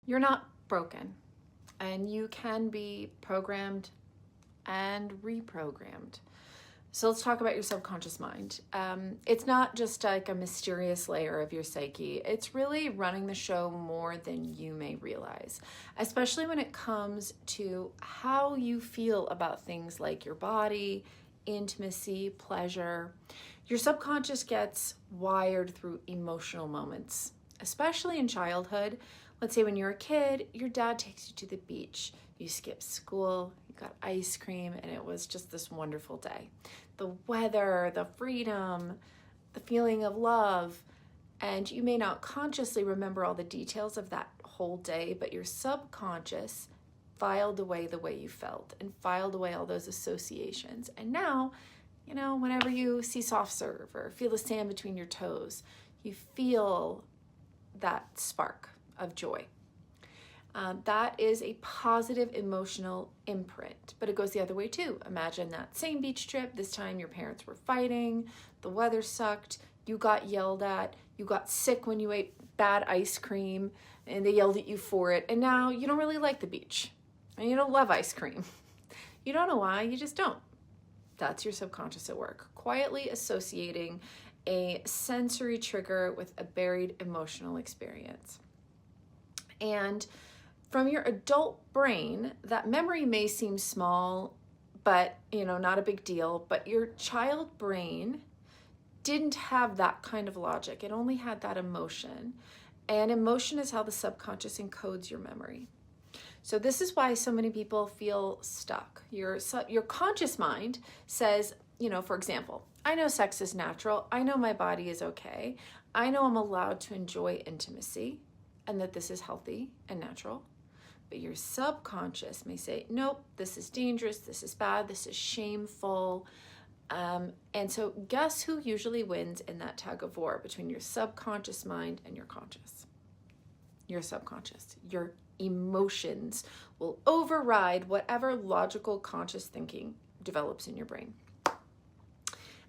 You're not broken, and you can be programmed and reprogrammed. So let's talk about your subconscious mind. It's not just like a mysterious layer of your psyche. It's really running the show more than you may realize, especially when it comes to how you feel about things like your body, intimacy, pleasure. Your subconscious gets wired through emotional moments, especially in childhood. Let's say when you're a kid, your dad takes you to the beach. You skipped school, you got ice cream, and it was just this wonderful day. The weather, the freedom, the feeling of love, and you may not consciously remember all the details of that whole day, but your subconscious filed away the way you felt and filed away all those associations. And now, whenever you see soft serve or feel the sand between your toes, you feel that spark of joy. That is a positive emotional imprint, but it goes the other way too. Imagine that same beach trip. This time your parents were fighting, the weather sucked, you got yelled at, you got sick when you ate bad ice cream, and they yelled at you for it, and now you don't really like the beach, and you don't love ice cream. You don't know why, you just don't. That's your subconscious at work, quietly associating a sensory trigger with a buried emotional experience. And from your adult brain, that memory may seem small, but not a big deal, but your child brain didn't have that kind of logic. It only had that emotion. And emotion is how the subconscious encodes your memory. So this is why so many people feel stuck. Your conscious mind says, for example, I know sex is natural. I know my body is okay. I know I'm allowed to enjoy intimacy and that this is healthy and natural. But your subconscious may say, nope, this is dangerous, this is bad, this is shameful. And so guess who usually wins in that tug of war between your subconscious mind and your conscious? Your subconscious. Your emotions will override whatever logical conscious thinking develops in your brain.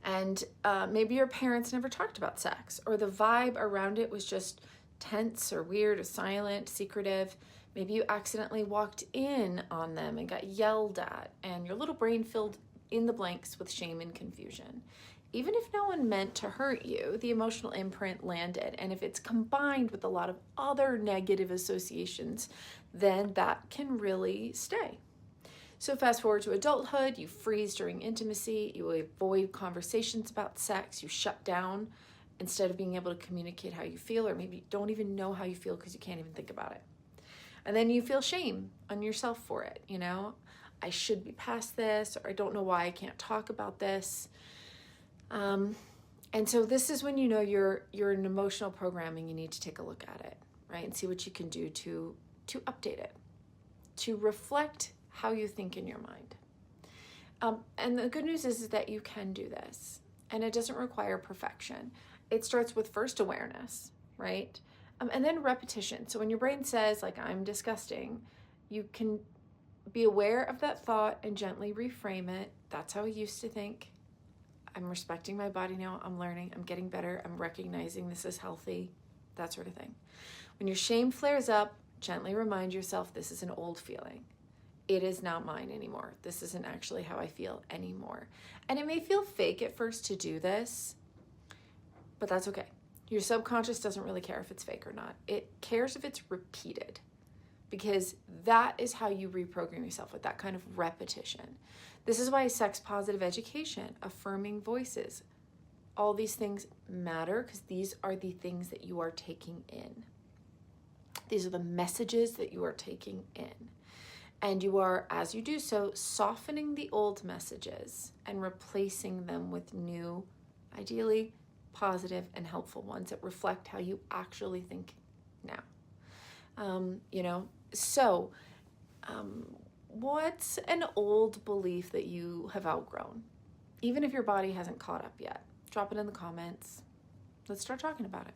And maybe your parents never talked about sex, or the vibe around it was just tense or weird or silent, secretive. Maybe you accidentally walked in on them and got yelled at, and your little brain filled in the blanks with shame and confusion. Even if no one meant to hurt you, the emotional imprint landed. And if it's combined with a lot of other negative associations, then that can really stay. So fast forward to adulthood, you freeze during intimacy, you avoid conversations about sex, you shut down instead of being able to communicate how you feel, or maybe you don't even know how you feel because you can't even think about it. And then you feel shame on yourself for it. I should be past this, or I don't know why I can't talk about this. And so this is when you're in emotional programming. You need to take a look at it, right, and see what you can do to update it, to reflect how you think in your mind. And the good news is that you can do this, and it doesn't require perfection. It starts with first awareness, right? And then repetition. So when your brain says, I'm disgusting, you can be aware of that thought and gently reframe it. That's how I used to think. I'm respecting my body now. I'm learning. I'm getting better. I'm recognizing this is healthy, that sort of thing. When your shame flares up, gently remind yourself this is an old feeling. It is not mine anymore. This isn't actually how I feel anymore. And it may feel fake at first to do this, but that's okay. Your subconscious doesn't really care if it's fake or not. It cares if it's repeated, because that is how you reprogram yourself, with that kind of repetition. This is why sex positive education, affirming voices, all these things matter, because these are the things that you are taking in. These are the messages that you are taking in. And you are, as you do so, softening the old messages and replacing them with new, ideally positive and helpful ones that reflect how you actually think now. What's an old belief that you have outgrown? Even if your body hasn't caught up yet, drop it in the comments. Let's start talking about it.